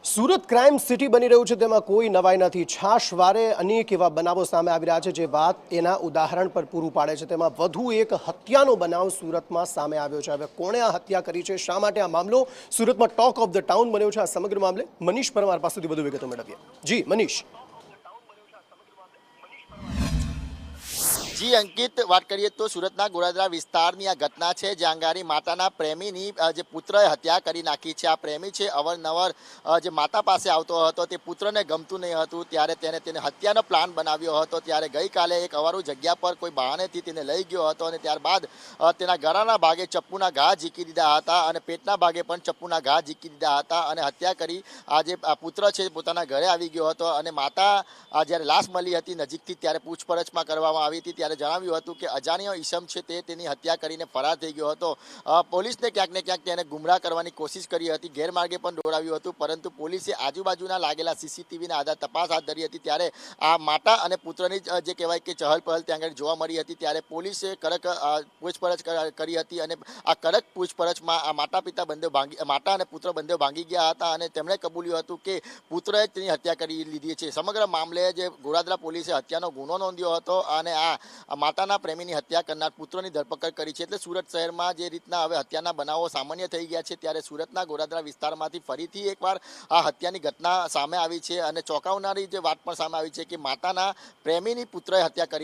Surat crime city બની રહ્યું છે તેમાં કોઈ નવાઈ નથી। છાશવારે અનેક એવા બનાવો સામે આવી રહ્યા છે જે વાત એના ઉદાહરણ પર પૂરું પાડે છે। તેમાં વધુ એક હત્યાનો બનાવ સુરતમાં સામે આવ્યો છે। હવે કોણે આ હત્યા કરી છે, શા માટે આ મામલો સુરતમાં ટોક ઓફ ધ ટાઉન બન્યો છે, આ સમગ્ર મામલે મનીષ પરમાર પાસેથી વધુ વિગતો મેળવીએ। જી મનીષ। જી અંકિત, વાત કરીએ તો સુરતના ગોરાદરા વિસ્તારની આ ઘટના છે જ્યાં અંગારી માતાના પ્રેમીની જે પુત્રએ હત્યા કરી નાખી છે। આ પ્રેમી છે અવારનવાર જે માતા પાસે આવતો હતો, તે પુત્રને ગમતું નહીં હતું ત્યારે તેને હત્યાનો પ્લાન બનાવ્યો હતો। ત્યારે ગઈકાલે એક અવારું જગ્યા પર કોઈ બહાનેથી તેને લઈ ગયો હતો અને ત્યારબાદ તેના ગળાના ભાગે ચપ્પુના ઘા ઝીકી દીધા હતા અને પેટના ભાગે પણ ચપ્પુના ઘા ઝીકી દીધા હતા અને હત્યા કરી આ જે પુત્ર છે પોતાના ઘરે આવી ગયો હતો અને માતા જ્યારે લાશ મળી હતી નજીકથી ત્યારે પૂછપરછમાં કરવામાં આવી હતી ત્યારે જણાવ્યું હતું કે અજાણ્યો ઈસમ છે તે તેની હત્યા કરીને ફરાર થઈ ગયો હતો। પોલીસને ક્યાંક ને ક્યાંક તેને ગુમરાહ કરવાની કોશિશ કરી હતી, ગેરમાર્ગે પણ દોડાવ્યું હતું, પરંતુ પોલીસે આજુબાજુના લાગેલા સીસીટીવીના આધારે તપાસ હાથ ધરી હતી। ત્યારે આ માતા અને પુત્રની જે કહેવાય કે ચહલ પહલ ત્યાં આગળ જોવા મળી હતી। ત્યારે પોલીસે કડક પૂછપરછ કરી હતી અને આ કડક પૂછપરછમાં આ માતા અને પુત્ર બંને ભાંગી ગયા હતા અને તેમણે કબૂલ્યું હતું કે પુત્રએ તેની હત્યા કરી લીધી છે। સમગ્ર મામલે જે ગોરાદરા પોલીસે હત્યાનો ગુનો નોંધ્યો હતો અને આ માતાના પ્રેમીની હત્યા કરનાર પુત્રની ધરપકડ કરી છે। એટલે સુરત શહેરમાં જે રીતના હવે હત્યાના બનાવો સામાન્ય થઈ ગયા છે ત્યારે સુરતના ગોરાદરા વિસ્તારમાંથી ફરીથી એકવાર આ હત્યાની ઘટના સામે આવી છે અને ચોંકાવનારી જે વાત પણ સામે આવી છે કે માતાના પ્રેમીની પુત્રએ હત્યા કરી